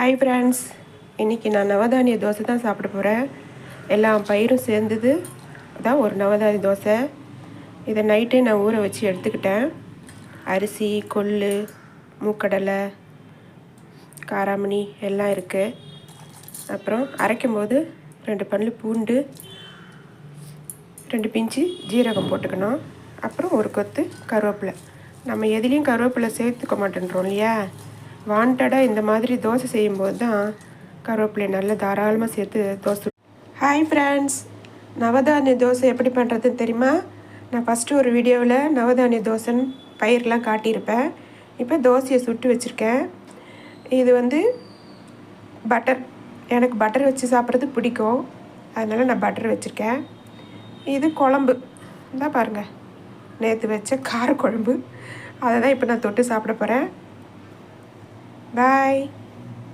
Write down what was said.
Hi friends, இன்றைக்கி நான் நவதானிய தோசை தான் சாப்பிட போகிறேன். எல்லா பயிரும் சேர்ந்தது தான் ஒரு நவதானிய தோசை. இதை நைட்டே நான் ஊற வச்சு எடுத்துக்கிட்டேன். அரிசி, கொள்ளு, மூக்கடலை, காராமணி எல்லாம் இருக்குது. அப்புறம் அரைக்கும் போது 2 பல்லு பூண்டு, 2 பிஞ்சு ஜீரகம் போட்டுக்கணும். அப்புறம் ஒரு கொத்து கருவேப்பிலை. நம்ம எதுலேயும் கருவேப்பிலை சேர்த்துக்க மாட்டேன்றோம் இல்லையா? வாண்டடாக இந்த மாதிரி தோசை செய்யும்போது தான் கருவேப்பிலை நல்லா தாராளமாக சேர்த்து தோசை. ஹாய் ஃப்ரெண்ட்ஸ், நவதானிய தோசை எப்படி பண்ணுறதுன்னு தெரியுமா? நான் ஃபஸ்ட்டு ஒரு வீடியோவில் நவதானிய தோசைன்னு பயிரெலாம் காட்டியிருப்பேன். இப்போ தோசையை சுட்டு வச்சுருக்கேன். இது பட்டர், எனக்கு பட்டர் வச்சு சாப்பிட்றது பிடிக்கும், அதனால் நான் பட்டர் வச்சுருக்கேன். இது குழம்பு தான் பாருங்கள், நேற்று வச்ச காரக்குழம்பு, அதை தான் இப்போ நான் தொட்டு சாப்பிட போகிறேன். Bye.